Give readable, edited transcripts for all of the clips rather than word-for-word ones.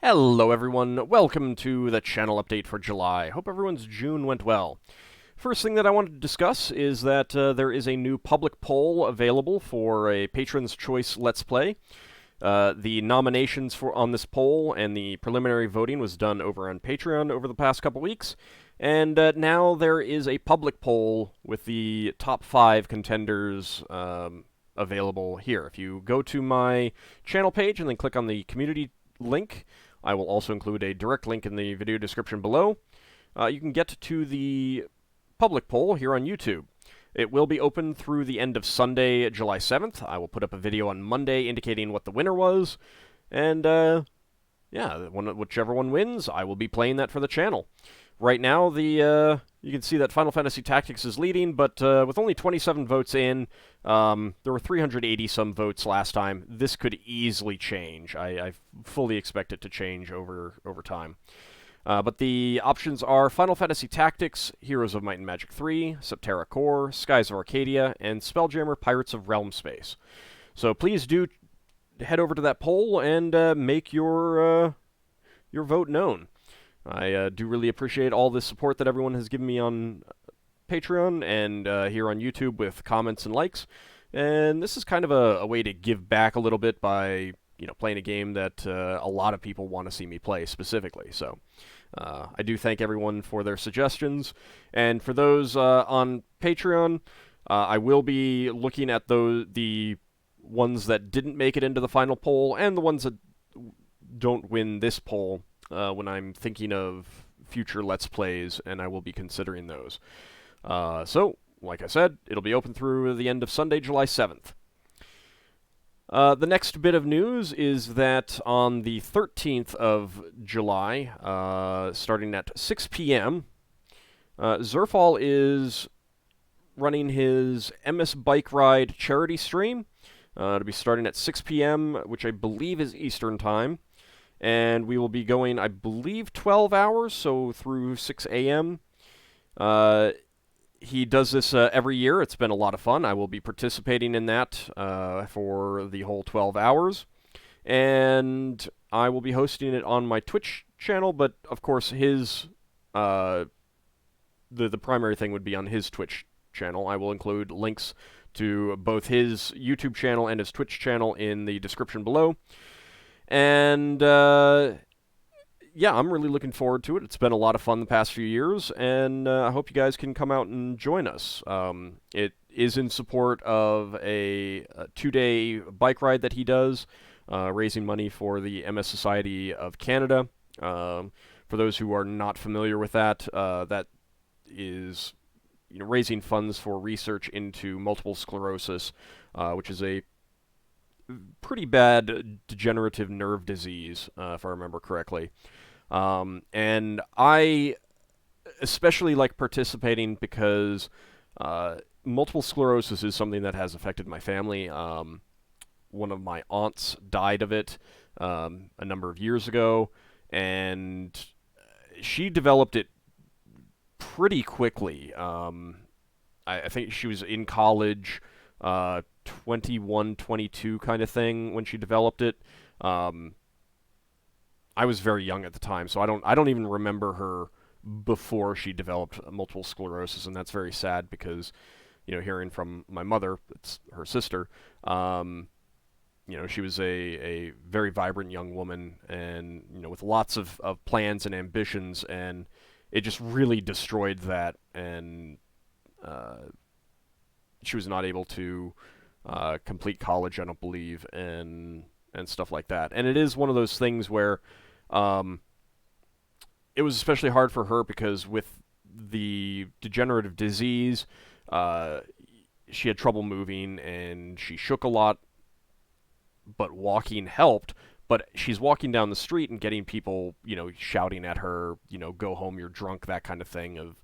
Hello everyone, welcome to the channel update for July. Hope everyone's June went well. First thing that I wanted to discuss is that there is a new public poll available for a Patron's Choice Let's Play. The nominations on this poll and the preliminary voting was done over on Patreon over the past couple weeks, and now there is a public poll with the top 5 contenders available here. If you go to my channel page and then click on the community link, I will also include a direct link in the video description below. You can get to the public poll here on YouTube. It will be open through the end of Sunday, July 7th. I will put up a video on Monday indicating what the winner was, and yeah, whichever one wins, I will be playing that for the channel. Right now, you can see that Final Fantasy Tactics is leading, but with only 27 votes in, there were 380-some votes last time. This could easily change. I fully expect it to change over time. But the options are Final Fantasy Tactics, Heroes of Might and Magic 3, Septerra Core, Skies of Arcadia, and Spelljammer Pirates of Realmspace. So please do head over to that poll and make your vote known. I do really appreciate all the support that everyone has given me on Patreon and here on YouTube with comments and likes. And this is kind of a way to give back a little bit by, playing a game that a lot of people want to see me play specifically. So I do thank everyone for their suggestions. And for those on Patreon, I will be looking at the ones that didn't make it into the final poll and the ones that don't win this poll when I'm thinking of future Let's Plays, and I will be considering those. So, like I said, it'll be open through the end of Sunday, July 7th. The next bit of news is that on the 13th of July, starting at 6 p.m., Zerfall is running his MS Bike Ride charity stream. It'll be starting at 6 p.m., which I believe is Eastern Time. And we will be going, I believe, 12 hours, so through 6 a.m. He does this every year. It's been a lot of fun. I will be participating in that for the whole 12 hours. And I will be hosting it on my Twitch channel, but of course his the primary thing would be on his Twitch channel. I will include links to both his YouTube channel and his Twitch channel in the description below. And yeah, I'm really looking forward to it. It's been a lot of fun the past few years, and I hope you guys can come out and join us. It is in support of a 2-day bike ride that he does, raising money for the MS Society of Canada. For those who are not familiar with that, that is raising funds for research into multiple sclerosis, which is a pretty bad degenerative nerve disease, if I remember correctly. And I especially like participating because multiple sclerosis is something that has affected my family. One of my aunts died of it a number of years ago, and she developed it pretty quickly. I think she was in college, 21, 22 kind of thing when she developed it. I was very young at the time, so I don't even remember her before she developed multiple sclerosis, and that's very sad because, hearing from my mother, it's her sister, she was a very vibrant young woman and, with lots of plans and ambitions, and it just really destroyed that, and she was not able to complete college, I don't believe, and stuff like that. And it is one of those things where it was especially hard for her because with the degenerative disease, she had trouble moving and she shook a lot, but walking helped. But she's walking down the street and getting people, shouting at her, go home, you're drunk, that kind of thing, of,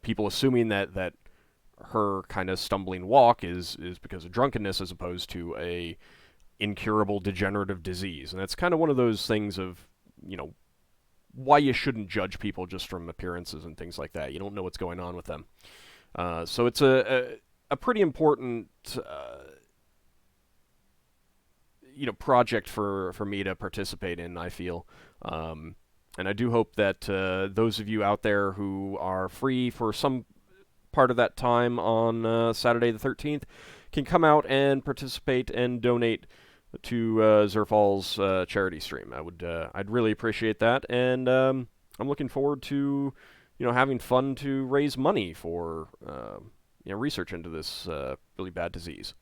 people assuming that her kind of stumbling walk is because of drunkenness as opposed to a incurable degenerative disease. And that's kind of one of those things of, why you shouldn't judge people just from appearances and things like that. You don't know what's going on with them. So it's a pretty important project for me to participate in, I feel. And I do hope that those of you out there who are free for some part of that time on Saturday the 13th can come out and participate and donate to Zerfall's charity stream. I'd really appreciate that, and I'm looking forward to having fun to raise money for research into this really bad disease.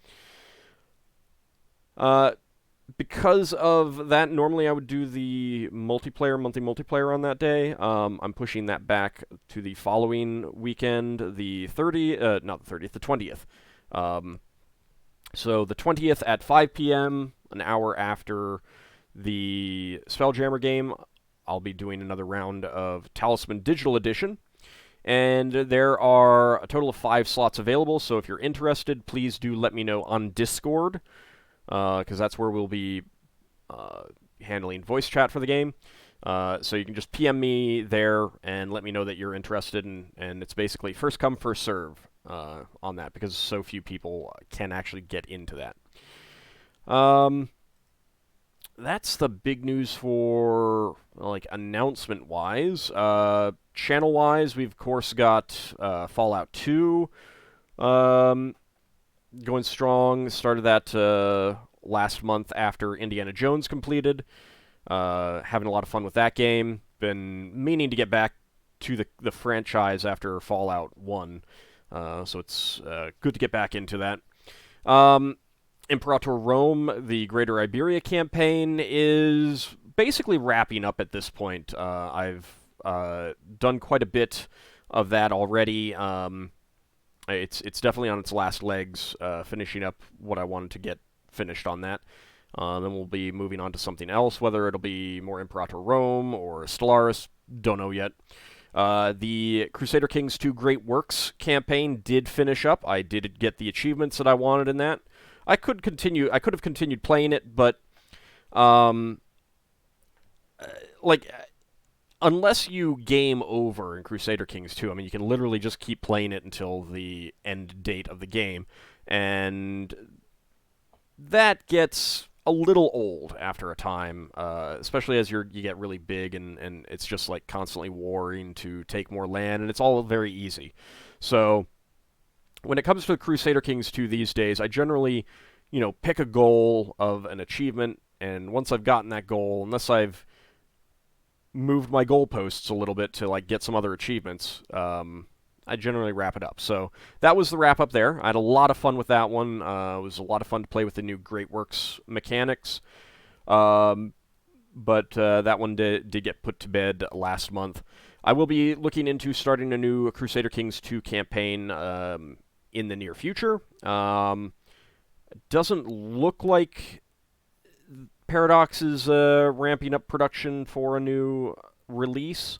Because of that, normally I would do the monthly multiplayer on that day. I'm pushing that back to the following weekend, the 20th. So the 20th at 5 p.m., an hour after the Spelljammer game, I'll be doing another round of Talisman Digital Edition. And there are a total of 5 slots available, so if you're interested, please do let me know on Discord, because that's where we'll be handling voice chat for the game. So you can just PM me there and let me know that you're interested, and it's basically first come, first serve on that, because so few people can actually get into that. That's the big news for, announcement-wise. Channel-wise, we've, of course, got Fallout 2 going strong. Started that last month after Indiana Jones completed. Having a lot of fun with that game. Been meaning to get back to the franchise after Fallout 1. So it's good to get back into that. Imperator Rome, the Greater Iberia campaign, is basically wrapping up at this point. I've done quite a bit of that already. It's definitely on its last legs, finishing up what I wanted to get finished on that. Then we'll be moving on to something else, whether it'll be more Imperator Rome or Stellaris, don't know yet. The Crusader Kings 2 Great Works campaign did finish up. I did get the achievements that I wanted in that. I could have continued playing it, but unless you game over in Crusader Kings 2, I mean, you can literally just keep playing it until the end date of the game, and that gets a little old after a time, especially as you get really big, and it's just like constantly warring to take more land, and it's all very easy. So when it comes to Crusader Kings 2 these days, I generally, pick a goal of an achievement, and once I've gotten that goal, unless I've moved my goalposts a little bit to get some other achievements, I generally wrap it up. So that was the wrap up there. I had a lot of fun with that one. It was a lot of fun to play with the new Great Works mechanics. But that one did get put to bed last month. I will be looking into starting a new Crusader Kings 2 campaign in the near future. It doesn't look like Paradox is ramping up production for a new release,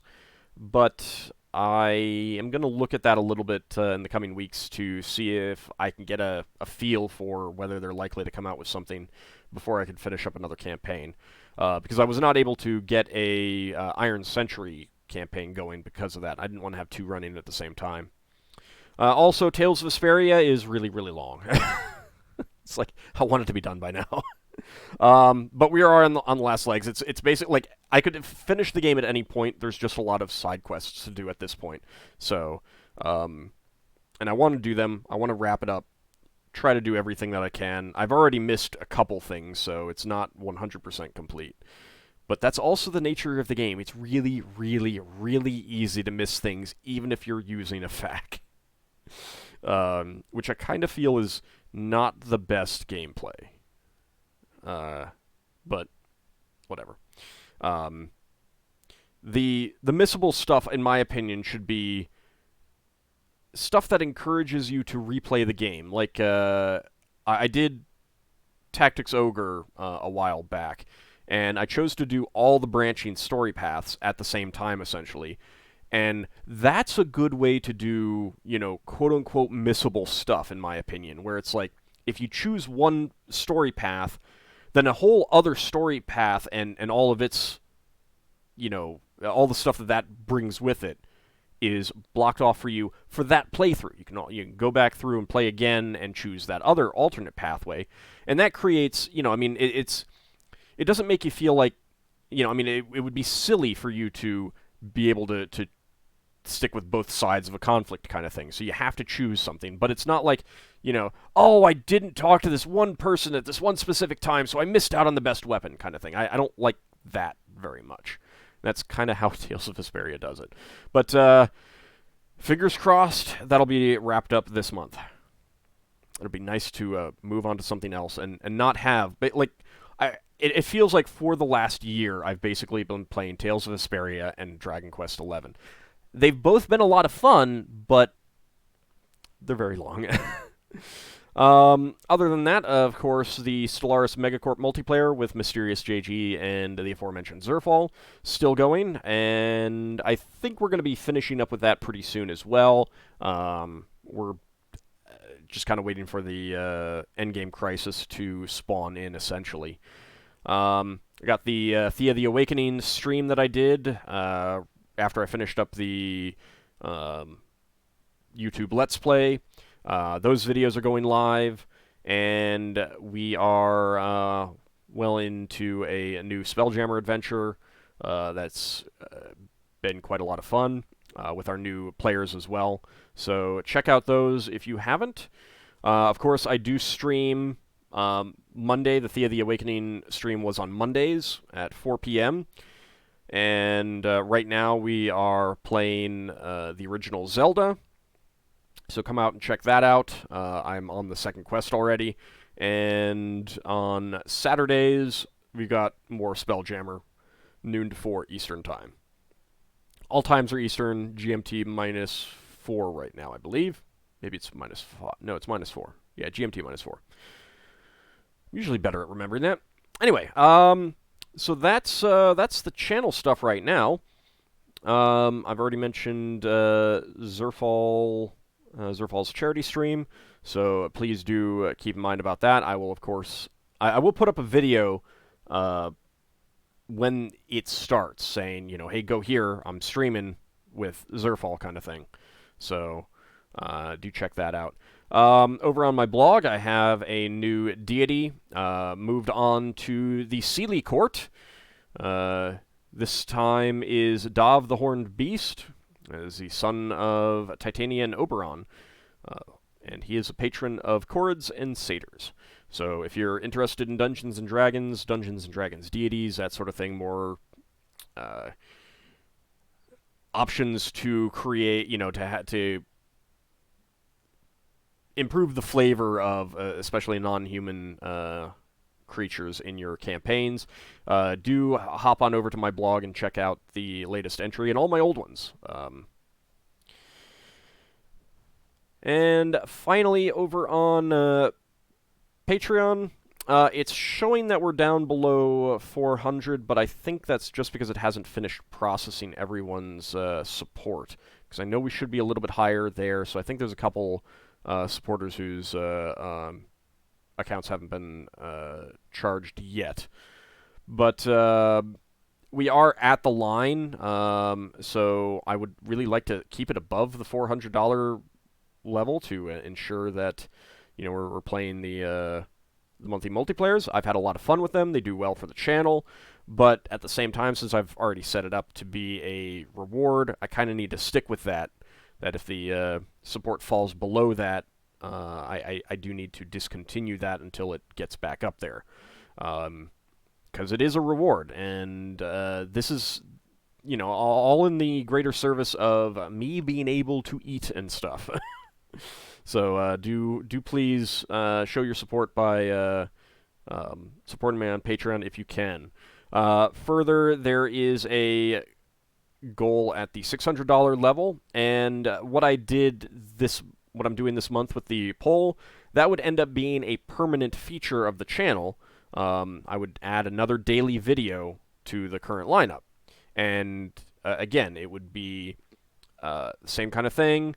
but I am going to look at that a little bit in the coming weeks to see if I can get a feel for whether they're likely to come out with something before I can finish up another campaign. Because I was not able to get a Iron Century campaign going because of that. I didn't want to have 2 running at the same time. Also, Tales of Vesperia is really, really long. It's like, I want it to be done by now. But we are on the last legs. It's basically I could finish the game at any point. There's just a lot of side quests to do at this point. So, and I want to do them. I want to wrap it up. Try to do everything that I can. I've already missed a couple things, so it's not 100% complete. But that's also the nature of the game. It's really, really, really easy to miss things, even if you're using a FAQ. Which I kind of feel is not the best gameplay. But whatever. The missable stuff, in my opinion, should be stuff that encourages you to replay the game. Like, I did Tactics Ogre a while back, and I chose to do all the branching story paths at the same time, essentially. And that's a good way to do, quote-unquote missable stuff, in my opinion, where it's like, if you choose one story path, then a whole other story path and all of its, all the stuff that brings with it is blocked off for you for that playthrough. You can go back through and play again and choose that other alternate pathway, and that creates, I mean, it doesn't make you feel like, I mean, it would be silly for you to be able to stick with both sides of a conflict kind of thing. So you have to choose something, but it's not like, oh, I didn't talk to this one person at this one specific time, so I missed out on the best weapon kind of thing. I don't like that very much. That's kind of how Tales of Vesperia does it. But fingers crossed, that'll be wrapped up this month. It'll be nice to move on to something else and not have... But, like, it feels like for the last year, I've basically been playing Tales of Vesperia and Dragon Quest XI. They've both been a lot of fun, but they're very long. Other than that, of course, the Stellaris Megacorp multiplayer with Mysterious JG and the aforementioned Zerfall still going, and I think we're going to be finishing up with that pretty soon as well. We're just kind of waiting for the endgame crisis to spawn in, essentially. I got the Thea the Awakening stream that I did after I finished up the YouTube Let's Play. Those videos are going live, and we are well into a new Spelljammer adventure that's been quite a lot of fun with our new players as well. So check out those if you haven't. Of course, I do stream Monday. The Thea the Awakening stream was on Mondays at 4 p.m., and right now we are playing the original Zelda. So come out and check that out. I'm on the second quest already. And on Saturdays, we've got more Spelljammer, noon to 4 Eastern Time. All times are Eastern, GMT -4 right now, I believe. Maybe it's -5. No, it's -4. Yeah, GMT -4. I'm usually better at remembering that. Anyway, so that's the channel stuff right now. I've already mentioned Zerfall... Zerfall's charity stream, so please do keep in mind about that. I will, of course, I will put up a video when it starts saying, hey, go here, I'm streaming with Zerfall kind of thing. So do check that out. Over on my blog, I have a new deity moved on to the Seelie court. This time is Damh the Horned Beast, is the son of Titania and Oberon, and he is a patron of Chords and Satyrs. So if you're interested in Dungeons and Dragons deities, that sort of thing, more options to create, to improve the flavor of especially non-human creatures in your campaigns, do hop on over to my blog and check out the latest entry and all my old ones. And finally, over on Patreon, it's showing that we're down below 400, but I think that's just because it hasn't finished processing everyone's support. Because I know we should be a little bit higher there, so I think there's a couple supporters whose accounts haven't been charged yet. But we are at the line, so I would really like to keep it above the $400 level to ensure that we're playing the monthly multiplayers. I've had a lot of fun with them. They do well for the channel, but at the same time, since I've already set it up to be a reward, I kind of need to stick with that. That if the support falls below that, I do need to discontinue that until it gets back up there. Because it is a reward, and this is, all in the greater service of me being able to eat and stuff. So do please show your support by supporting me on Patreon if you can. Further, there is a goal at the $600 level, and what I'm doing this month with the poll, that would end up being a permanent feature of the channel. I would add another daily video to the current lineup, and again, it would be the same kind of thing.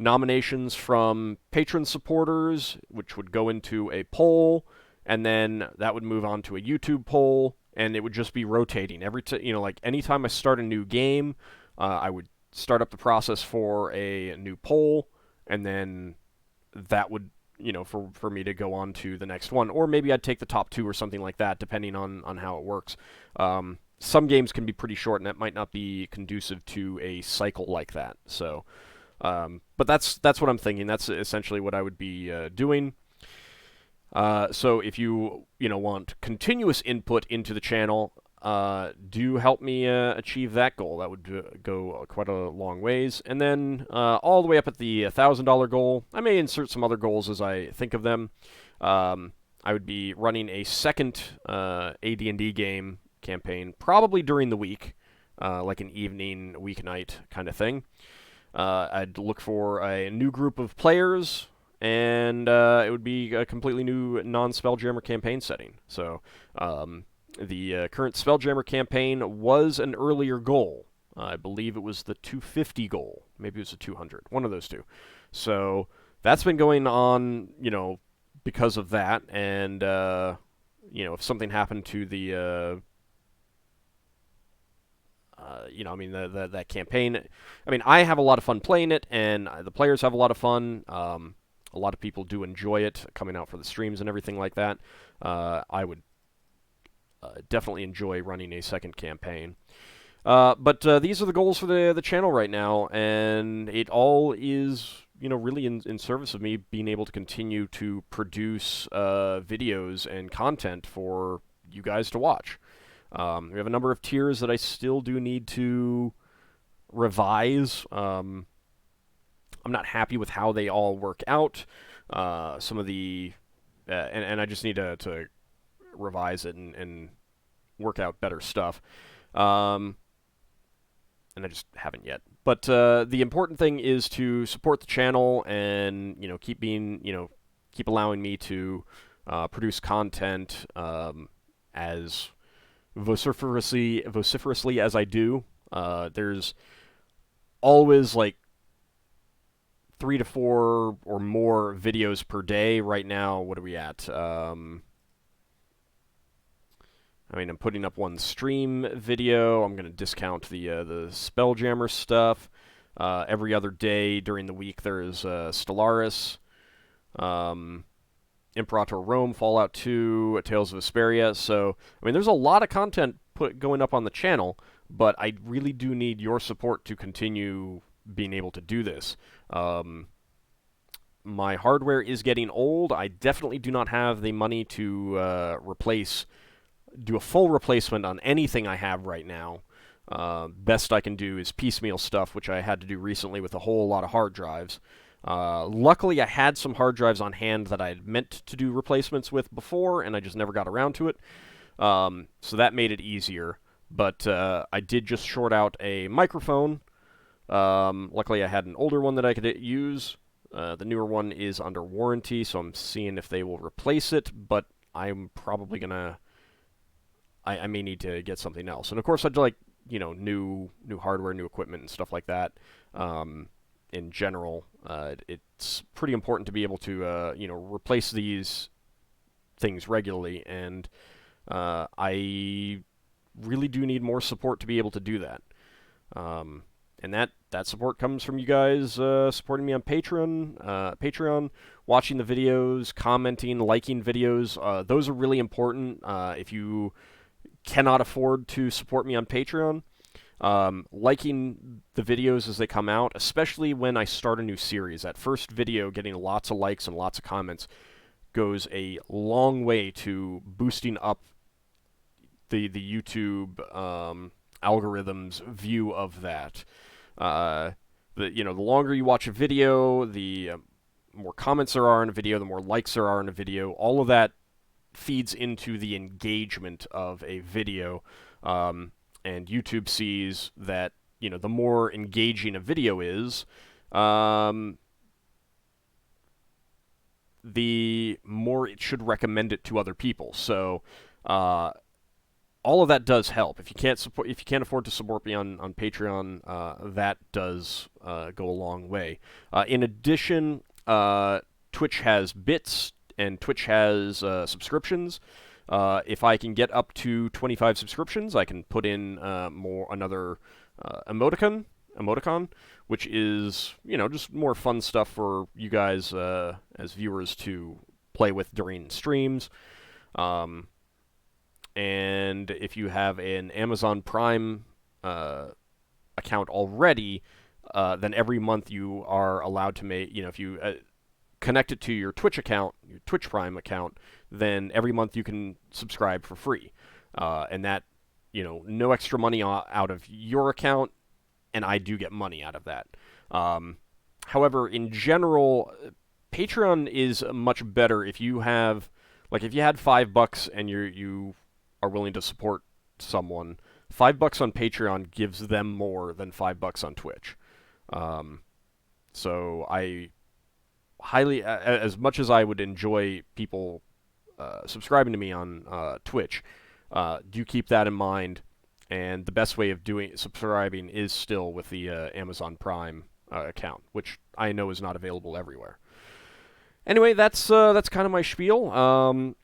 Nominations from patron supporters, which would go into a poll, and then that would move on to a YouTube poll, and it would just be rotating every like anytime I start a new game, I would start up the process for a new poll, and then that would, for me to go on to the next one. Or maybe I'd take the top 2 or something like that, depending on how it works. Some games can be pretty short, and that might not be conducive to a cycle like that. So, but that's what I'm thinking. That's essentially what I would be doing. So if you want continuous input into the channel, do help me achieve that goal. That would go quite a long ways. And then all the way up at the $1,000 goal, I may insert some other goals as I think of them. I would be running a second AD&D game campaign, probably during the week, like an evening, weeknight kind of thing. I'd look for a new group of players, and it would be a completely new non-Spelljammer campaign setting. So the current Spelljammer campaign was an earlier goal. I believe it was the 250 goal. Maybe it was the 200. One of those two. So that's been going on, because of that. And, if something happened to the... that campaign. I mean, I have a lot of fun playing it, and the players have a lot of fun. A lot of people do enjoy it, coming out for the streams and everything like that. I would definitely enjoy running a second campaign. But these are the goals for the channel right now, and it all is, really in service of me being able to continue to produce videos and content for you guys to watch. We have a number of tiers that I still do need to revise. I'm not happy with how they all work out. Some of the... and I just need to revise it and work out better stuff. And I just haven't yet. But the important thing is to support the channel and, keep allowing me to produce content as vociferously as I do. There's always like 3 to 4 or more videos per day. Right now, what are we at? I'm putting up one stream video. I'm going to discount the Spelljammer stuff. Every other day during the week there is Stellaris, Imperator Rome, Fallout 2, Tales of Vesperia. So, there's a lot of content going up on the channel, but I really do need your support to continue being able to do this. My hardware is getting old. I definitely do not have the money to do a full replacement on anything I have right now. Best I can do is piecemeal stuff, which I had to do recently with a whole lot of hard drives. Luckily, I had some hard drives on hand that I had meant to do replacements with before, and I just never got around to it. So that made it easier. But I did just short out a microphone. Luckily, I had an older one that I could use. The newer one is under warranty, so I'm seeing if they will replace it, but I'm probably going to... I may need to get something else. And of course, I'd like, new hardware, new equipment, and stuff like that. In general, it's pretty important to be able to, replace these things regularly, and I really do need more support to be able to do that. And that support comes from you guys supporting me on Patreon, watching the videos, commenting, liking videos. Those are really important. If you cannot afford to support me on Patreon, liking the videos as they come out, especially when I start a new series. That first video getting lots of likes and lots of comments goes a long way to boosting up the YouTube algorithm's view of that. The longer you watch a video, the more comments there are in a video, the more likes there are in a video. All of that feeds into the engagement of a video, and YouTube sees that, the more engaging a video is, the more it should recommend it to other people. So, all of that does help. If you can't afford to support me on Patreon, that does go a long way. In addition, Twitch has bits and Twitch has subscriptions. If I can get up to 25 subscriptions, I can put in another emoticon emoticon, which is, just more fun stuff for you guys as viewers to play with during streams. And if you have an Amazon Prime account already, then every month you are allowed to make, if you connect it to your Twitch account, your Twitch Prime account, then every month you can subscribe for free. And that, no extra money out of your account, and I do get money out of that. However, in general, Patreon is much better if you have, if you had $5 and you are willing to support someone, $5 on Patreon gives them more than $5 on Twitch. So I highly, as much as I would enjoy people subscribing to me on Twitch, do keep that in mind. And the best way of subscribing is still with the Amazon Prime account, which I know is not available everywhere. Anyway, that's kind of my spiel.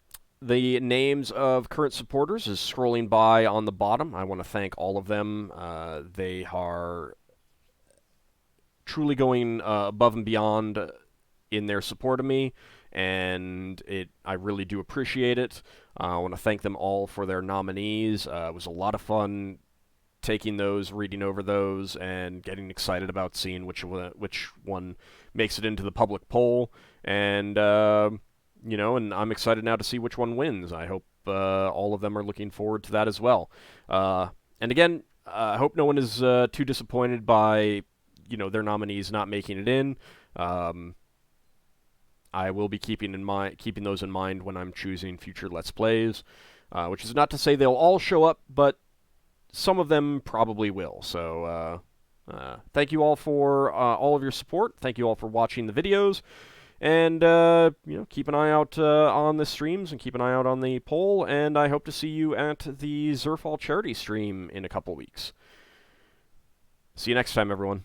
The names of current supporters is scrolling by on the bottom. I want to thank all of them. They are truly going above and beyond in their support of me, and I really do appreciate it. I want to thank them all for their nominees. It was a lot of fun taking those, reading over those, and getting excited about seeing which one makes it into the public poll. And and I'm excited now to see which one wins. I hope all of them are looking forward to that as well. And again, I hope no one is too disappointed by their nominees not making it in. I will be keeping those in mind when I'm choosing future Let's Plays, which is not to say they'll all show up, but some of them probably will. So thank you all for all of your support. Thank you all for watching the videos, and keep an eye out on the streams and keep an eye out on the poll. And I hope to see you at the Zerfall charity stream in a couple weeks. See you next time, everyone.